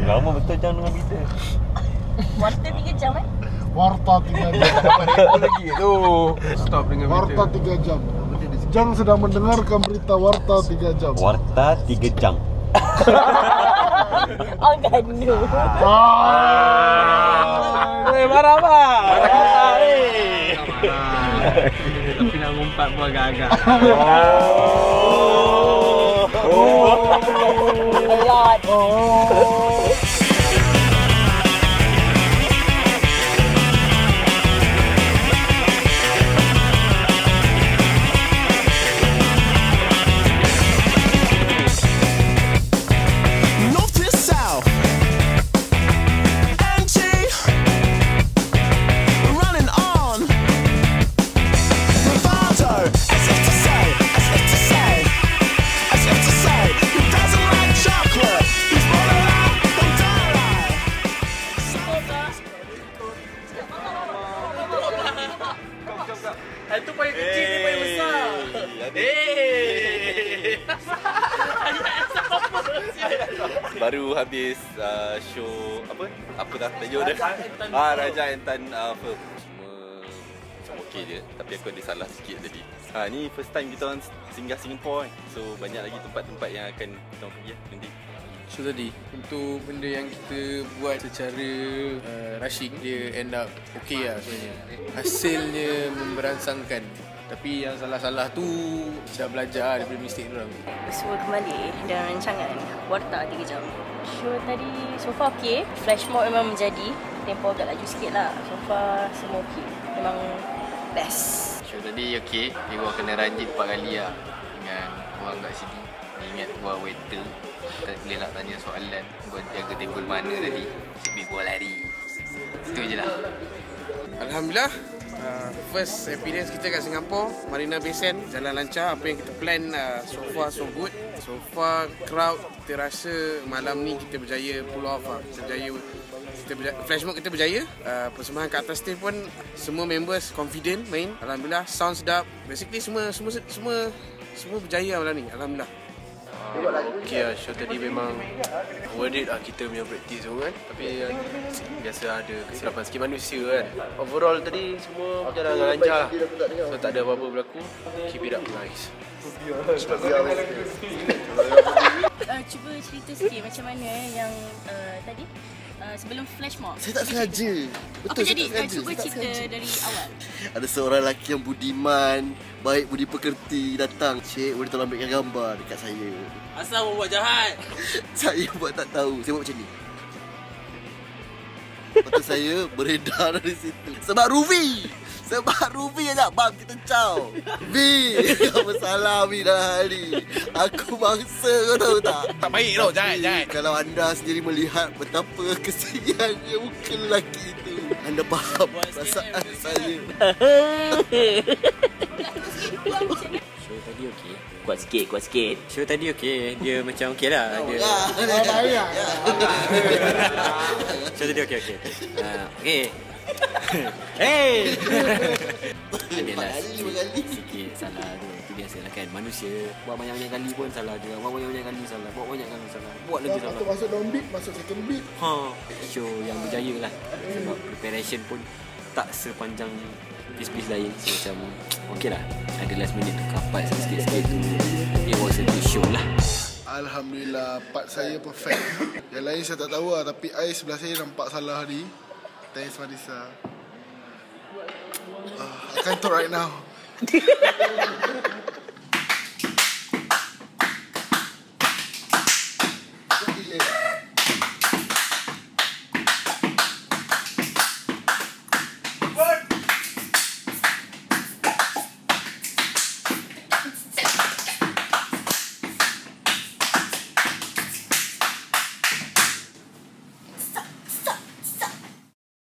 Lama betul jam dengan kita. Warta 3 jam Warta 3 jam. Apa lagi tu? Stop dengan Warta 3 jam. Jang sedang mendengarkan berita Warta 3 jam. Warta 3 jam. Oh ganu. Marah bang. Tapi nak ngumpat pun agak-agak. Ayat. Itu paling kecil, ni paling besar. Baru habis show apa dah tajuk dia? Raja Intan Film. Cuma okey je, tapi aku ada salah sikit tadi. Ni first time kita orang singgah Singapore kan. So banyak lagi tempat-tempat yang akan kita orang pergi nanti. So tadi untuk benda yang kita buat secara rushing, dia end up okey lah sebenarnya. Hasilnya memberansangkan. Tapi yang salah-salah tu dah belajar daripada mistake orang. Semua kembali dalam rancangan Warta 3 jam. Show tadi so far okey. Flash mode memang menjadi. Tempo agak laju sikit lah. So far semua okey. Memang best. Show tadi okey. Dia gua kena ranjit 4 kali lah dengan orang kat sini. Dia ingat gua waiter. Tak boleh nak tanya soalan. Gua jaga table mana tadi. Sebab gua lari. Itu je lah. Alhamdulillah, first experience kita kat Singapore, Marina Bay Sands jalan lancar. Apa yang kita plan so far so good. So far crowd kita rasa malam ni kita berjaya pull off lah. Kita berjaya, flash mode kita berjaya. Persembahan kat atas stage pun semua members confident main. Alhamdulillah, sound sedap. Basically semua berjaya malam ni. Alhamdulillah. Okay lah, show tadi memang worth it lah kita punya practice tu kan. Tapi biasa ada kesilapan sikit manusia kan. Overall tadi semua berjalan dengan lancar lah. So tak ada apa-apa berlaku. Keep it up guys. Cuba cerita sikit macam mana yang tadi sebelum flash mob. Saya tak sengaja. Betul, apa jadi? saya tak sengaja. Cuba cerita dari awal. Ada seorang lelaki yang budiman, baik budi pekerti datang. Cik, boleh tolong ambilkan gambar dekat saya. Asal buat jahat. Saya buat tak tahu. Saya buat macam ni. Lepas tu saya beredar dari situ. Sebab Rufi ajak. Bang, kita caw. V, apa salah V dah hari. Aku bangsa, kau tahu tak? Tak baik tau, jahat. Kalau anda sendiri melihat betapa kesiannya muka lelaki itu, anda faham perasaan saya. Show tadi okey. Kuat sikit. Show tadi okey. Dia macam okey lah. Show tadi okey. Okey. Hey. Adalah sikit salah tu. Itu biasalah kan. Manusia buat banyak-banyak kali pun salah juga. Buat banyak-banyak kali salah. Buat lagi salah. Masuk down beat, masuk second beat. Show yang berjaya lah. Sebab preparation pun tak sepanjang piece-piece lain. So macam okey lah. Ada last minute tu kapat sikit-sikit tu. It was a good show lah. Alhamdulillah, part saya perfect. Yang lain saya tak tahu lah. Tapi I sebelah saya nampak salah hari. Thanks Marisa. I can't talk right now.